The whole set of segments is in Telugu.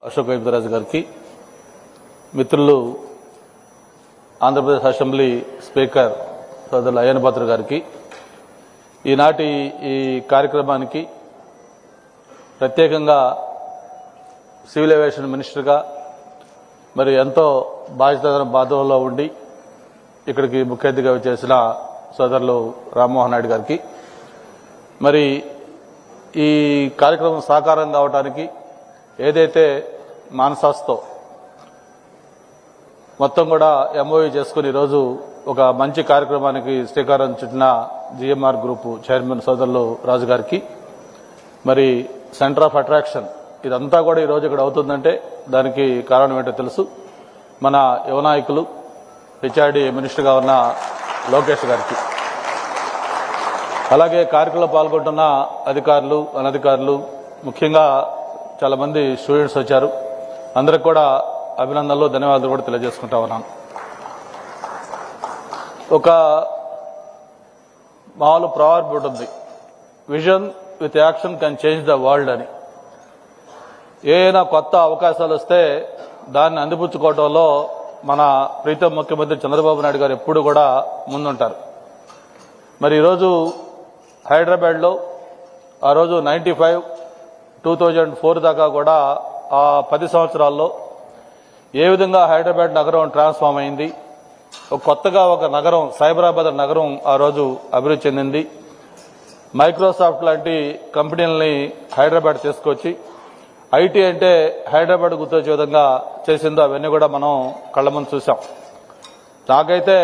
అశోక్ గజపతిరాజు గారికి, మిత్రులు ఆంధ్రప్రదేశ్ అసెంబ్లీ స్పీకర్ సోదరులు అయ్యన్న పాత్రుడు గారికి, ఈనాటి ఈ కార్యక్రమానికి ప్రత్యేకంగా సివిల్ ఏవియేషన్ మినిస్టర్గా మరి ఎంతో బాధ్యతలో ఉండి ఇక్కడికి ముఖ్య అతిథిగా చేసిన సోదరులు రామ్మోహన్ నాయుడు గారికి, మరి ఈ కార్యక్రమం సాకారం కావడానికి ఏదైతే మానసాస్తో మొత్తం కూడా ఎంఓయూ చేసుకుని ఈరోజు ఒక మంచి కార్యక్రమానికి శ్రీకారం చుట్టిన జిఎంఆర్ గ్రూప్ చైర్మన్ సోదరులు రాజు గారికి, మరి సెంటర్ ఆఫ్ అట్రాక్షన్ ఇదంతా కూడా ఈరోజు ఇక్కడ అవుతుందంటే దానికి కారణం ఏంటో తెలుసు. మన యువ నాయకులు హెచ్ఆర్డీ మినిస్టర్గా ఉన్న లోకేష్ గారికి, అలాగే కార్యక్రమంలో పాల్గొంటున్న అధికారులు అనధికారులు, ముఖ్యంగా చాలా మంది స్టూడెంట్స్ వచ్చారు. అందరికి కూడా అభినందనలు ధన్యవాదాలు కూడా తెలియజేసుకుంటా ఉన్నాను. ఒక మామూలు ప్రావర్బ్ ఉంటుంది, vision with action can change the world అని. ఏదైనా కొత్త అవకాశాలు వస్తే దాన్ని అందిపుచ్చుకోవడంలో మన ప్రీతం ముఖ్యమంత్రి చంద్రబాబు నాయుడు గారు ఎప్పుడు కూడా ముందుంటారు. మరి ఈరోజు హైదరాబాద్లో ఆ రోజు 95, 2004 దాకా కూడా ఆ 10 సంవత్సరాల్లో ఏ విధంగా హైదరాబాద్ నగరం ట్రాన్స్ఫార్మ్ అయింది, కొత్తగా ఒక నగరం సైబరాబాద్ నగరం ఆ రోజు అభివృద్ధి చెందింది. మైక్రోసాఫ్ట్ లాంటి కంపెనీలని హైదరాబాద్ తీసుకొచ్చి ఐటీ అంటే హైదరాబాద్ గుర్తొచ్చే విధంగా చేసిందో అవన్నీ కూడా మనం కళ్ళ ముందు చూసాం. నాకైతే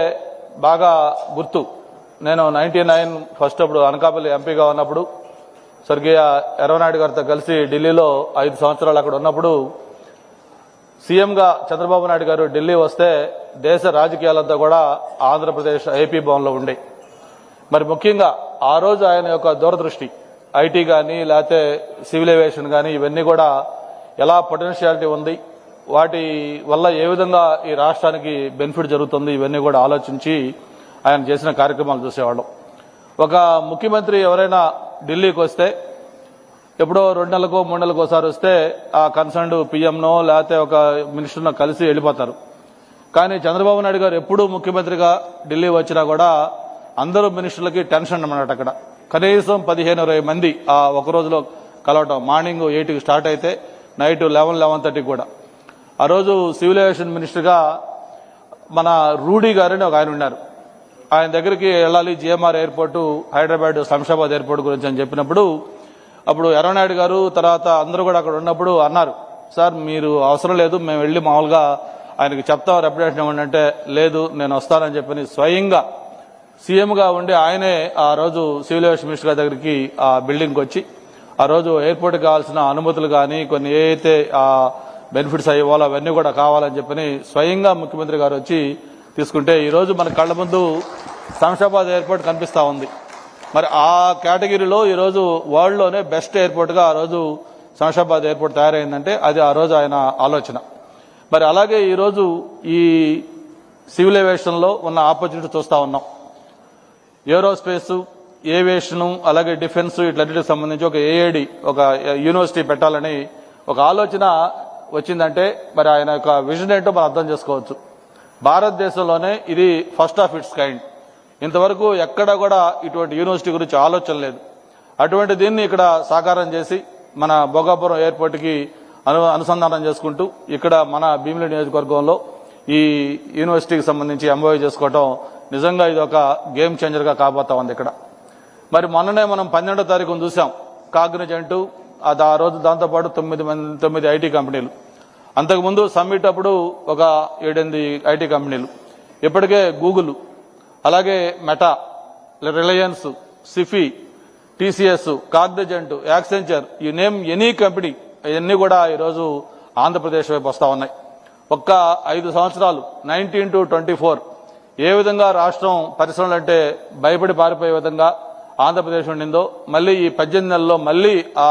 బాగా గుర్తు, నేను 99 ఫస్ట్ అప్పుడు అనకాపల్లి ఎంపీగా ఉన్నప్పుడు స్వర్గీయ ఎర్రనాయుడు గారితో కలిసి ఢిల్లీలో 5 సంవత్సరాలు అక్కడ ఉన్నప్పుడు సీఎంగా చంద్రబాబు నాయుడు గారు ఢిల్లీ వస్తే దేశ రాజకీయాలంతా కూడా ఆంధ్రప్రదేశ్ ఏపీ భవన్లో ఉండే. మరి ముఖ్యంగా ఆ రోజు ఆయన యొక్క దూరదృష్టి ఐటీ కానీ లేకపోతే సివిల్ ఏవియేషన్ కానీ ఇవన్నీ కూడా ఎలా పొటెన్షియాలిటీ ఉంది, వాటి వల్ల ఏ విధంగా ఈ రాష్ట్రానికి బెనిఫిట్ జరుగుతుంది, ఇవన్నీ కూడా ఆలోచించి ఆయన చేసిన కార్యక్రమాలు చూసేవాళ్ళం. ఒక ముఖ్యమంత్రి ఎవరైనా ఢిల్లీకి వస్తే ఎప్పుడో 2 నెలలకో 3 నెలలకు ఒకసారి వస్తే ఆ కన్సర్న్డ్ పీఎంనో లేకపోతే ఒక మినిస్టర్నో కలిసి వెళ్ళిపోతారు. కానీ చంద్రబాబు నాయుడు గారు ఎప్పుడూ ముఖ్యమంత్రిగా ఢిల్లీ వచ్చినా కూడా అందరూ మినిస్టర్లకి టెన్షన్ అన్నమాట. అక్కడ కనీసం 15-20 మంది ఆ ఒక రోజులో కలవటం. మార్నింగ్ 8కి స్టార్ట్ అయితే నైట్ 11-11:30 కూడా. ఆ రోజు సివిల్ ఏవియేషన్ మినిస్టర్గా మన రూడీ గారని ఒక ఆయన ఉన్నారు. ఆయన దగ్గరికి వెళ్ళాలి, GMR airport Hyderabad Shamshabad airport గురించి అని చెప్పినప్పుడు అప్పుడు ఎర్రనాయుడు గారు తర్వాత అందరూ కూడా అక్కడ ఉన్నప్పుడు అన్నారు, సార్ మీరు అవసరం లేదు, మేము వెళ్ళి మామూలుగా ఆయనకి చెప్తాం రెప్యుటేషన్ ఇవ్వండి అంటే, లేదు నేను వస్తానని చెప్పని స్వయంగా సీఎంగా ఉండి ఆయనే ఆ రోజు సివిల్ ఏవియేషన్ మినిస్టర్ గారి దగ్గరికి ఆ బిల్డింగ్కి వచ్చి ఆ రోజు ఎయిర్పోర్ట్కి కావాల్సిన అనుమతులు కానీ కొన్ని ఏదైతే ఆ బెనిఫిట్స్ అయ్యేవాళ్ళో అవన్నీ కూడా కావాలని చెప్పని స్వయంగా ముఖ్యమంత్రి గారు వచ్చి తీసుకుంటే ఈరోజు మన కళ్ల ముందు శంషాబాద్ ఎయిర్పోర్ట్ కనిపిస్తా ఉంది. మరి ఆ కేటగిరీలో ఈరోజు వరల్డ్లోనే బెస్ట్ ఎయిర్పోర్ట్గా ఆ రోజు శంషాబాద్ ఎయిర్పోర్ట్ తయారైందంటే అది ఆ రోజు ఆయన ఆలోచన. మరి అలాగే ఈరోజు ఈ సివిల్ ఏవియేషన్లో ఉన్న ఆపర్చునిటీ చూస్తూ ఉన్నాం. ఏరోస్పేస్, ఏవియేషను అలాగే డిఫెన్స్ ఇట్లన్నిటికి సంబంధించి ఒక ఏఐడి ఒక యూనివర్సిటీ పెట్టాలని ఒక ఆలోచన వచ్చిందంటే మరి ఆయన యొక్క విజన్ ఏంటో మనం అర్థం చేసుకోవచ్చు. భారతదేశంలోనే ఇది ఫస్ట్ ఆఫ్ ఇట్స్ కైండ్. ఇంతవరకు ఎక్కడ కూడా ఇటువంటి యూనివర్సిటీ గురించి ఆలోచన లేదు. అటువంటి దీన్ని ఇక్కడ సాకారం చేసి మన భోగాపురం ఎయిర్పోర్ట్కి అనుసంధానం చేసుకుంటూ ఇక్కడ మన భీమిలి నియోజకవర్గంలో ఈ యూనివర్సిటీకి సంబంధించి ఎంఓయూ చేసుకోవటం నిజంగా ఇది ఒక గేమ్ చేంజర్గా కాబోతా ఉంది ఇక్కడ. మరి మొన్ననే మనం 12వ తారీఖున చూసాం కాగ్నిజెంట్, ఆ రోజు దాంతోపాటు 9 ఐటీ కంపెనీలు. అంతకుముందు సమ్మిట్ అప్పుడు ఒక 7-8 ఐటీ కంపెనీలు. ఇప్పటికే గూగుల్, అలాగే meta, Reliance, Sify, TCS, Cognizant, Accenture, ఈ నేమ్ ఎనీ కంపెనీ ఇవన్నీ కూడా ఈరోజు ఆంధ్రప్రదేశ్ వైపు వస్తా ఉన్నాయి. ఒక్క 5 సంవత్సరాలు 19 to 24 ఏ విధంగా రాష్ట్రం పరిశ్రమలు అంటే భయపడి పారిపోయే విధంగా ఆంధ్రప్రదేశ్ ఉండిందో మళ్ళీ ఈ 18 నెలల్లో మళ్ళీ ఆ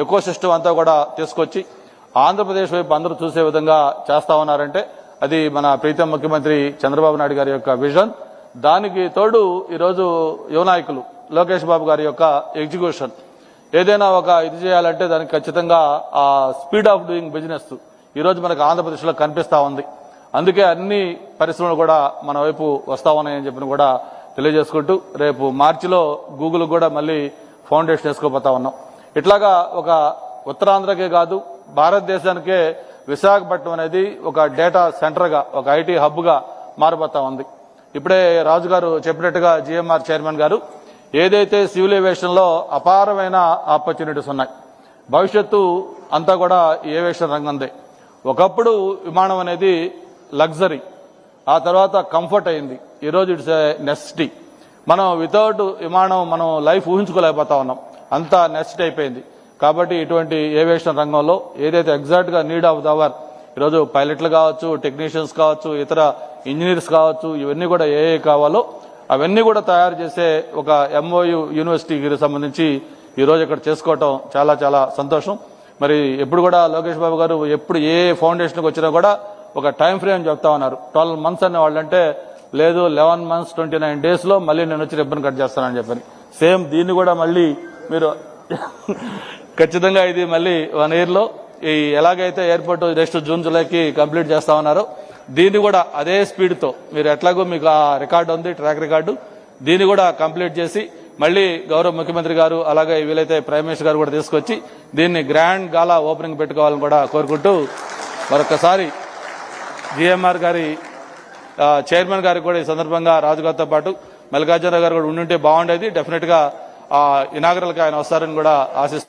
ఎకో సిస్టమ్ అంతా కూడా తీసుకొచ్చి ఆంధ్రప్రదేశ్ వైపు అందరూ చూసే విధంగా చేస్తా ఉన్నారంటే అది మన ప్రీతం ముఖ్యమంత్రి చంద్రబాబు నాయుడు గారి యొక్క విజన్. దానికి తోడు ఈరోజు యువ నాయకులు లోకేష్ బాబు గారి యొక్క ఎగ్జిక్యూషన్ ఏదైనా ఒక ఇది చేయాలంటే దానికి ఖచ్చితంగా ఆ స్పీడ్ ఆఫ్ డూయింగ్ బిజినెస్ ఈరోజు మనకు ఆంధ్రప్రదేశ్లో కనిపిస్తా ఉంది. అందుకే అన్ని పరిశ్రమలు కూడా మన వైపు వస్తా ఉన్నాయని చెప్పిన కూడా తెలియజేసుకుంటూ రేపు మార్చిలో గూగుల్ కూడా మళ్ళీ ఫౌండేషన్ వేసుకోపోతా ఉన్నాం. ఇట్లాగా ఒక ఉత్తరాంధ్రకే కాదు భారతదేశానికే విశాఖపట్నం అనేది ఒక డేటా సెంటర్గా ఒక ఐటీ హబ్గా మారిపోతా ఉంది. ఇప్పుడే రాజు గారు చెప్పినట్టుగా జిఎంఆర్ చైర్మన్ గారు ఏదైతే సివిల్ ఏవియేషన్లో అపారమైన ఆపర్చునిటీస్ ఉన్నాయి, భవిష్యత్తు అంతా కూడా ఏవియేషన్ రంగందే. ఒకప్పుడు విమానం అనేది లగ్జరీ, ఆ తర్వాత కంఫర్ట్ అయింది, ఈరోజు ఇట్స్ నెసెసిటీ. మనం వితౌట్ విమానం మనం లైఫ్ ఊహించుకోలేకపోతా ఉన్నాం, అంతా నెసెసిటీ అయిపోయింది. కాబట్టి ఇటువంటి ఏవియేషన్ రంగంలో ఏదైతే ఎగ్జాక్ట్ గా నీడ్ ఆఫ్ ద అవర్ ఈరోజు పైలట్లు కావచ్చు, టెక్నీషియన్స్ కావచ్చు, ఇతర ఇంజనీర్స్ కావచ్చు, ఇవన్నీ కూడా ఏ కావాలో అవన్నీ కూడా తయారు చేసే ఒక ఎంఓయు యూనివర్సిటీకి సంబంధించి ఈరోజు ఇక్కడ చేసుకోవటం చాలా చాలా సంతోషం. మరి ఎప్పుడు కూడా లోకేష్ బాబు గారు ఎప్పుడు ఏ ఫౌండేషన్కి వచ్చినా కూడా ఒక టైం ఫ్రేమ్ చెప్తా ఉన్నారు. 12 months అనే వాళ్ళంటే లేదు 11 months 29 days లో మళ్ళీ నేను వచ్చి రిబ్బన్ కట్ చేస్తానని చెప్పని. సేమ్ దీన్ని కూడా మళ్ళీ మీరు ఖచ్చితంగా ఇది మళ్ళీ 1 year లో ఈ ఎలాగైతే ఎయిర్పోర్ట్ నెక్స్ట్ జూన్ జూలైకి కంప్లీట్ చేస్తా ఉన్నారో దీన్ని కూడా అదే స్పీడ్తో మీరు ఎట్లాగో మీకు ఆ రికార్డు ఉంది, ట్రాక్ రికార్డు, దీన్ని కూడా కంప్లీట్ చేసి మళ్ళీ గౌరవ ముఖ్యమంత్రి గారు అలాగే వీలైతే ప్రైమ్ మినిస్టర్ గారు కూడా తీసుకొచ్చి దీన్ని గ్రాండ్ గాలా ఓపెనింగ్ పెట్టుకోవాలని కూడా కోరుకుంటూ మరొకసారి జిఎంఆర్ గారి చైర్మన్ గారికి కూడా ఈ సందర్భంగా రాజుగారితో పాటు మల్లికార్జున గారు కూడా ఉండుంటే బాగుండేది. డెఫినెట్ గా ఇనాగరల్ కి ఆయన వస్తారని కూడా ఆశిస్తూ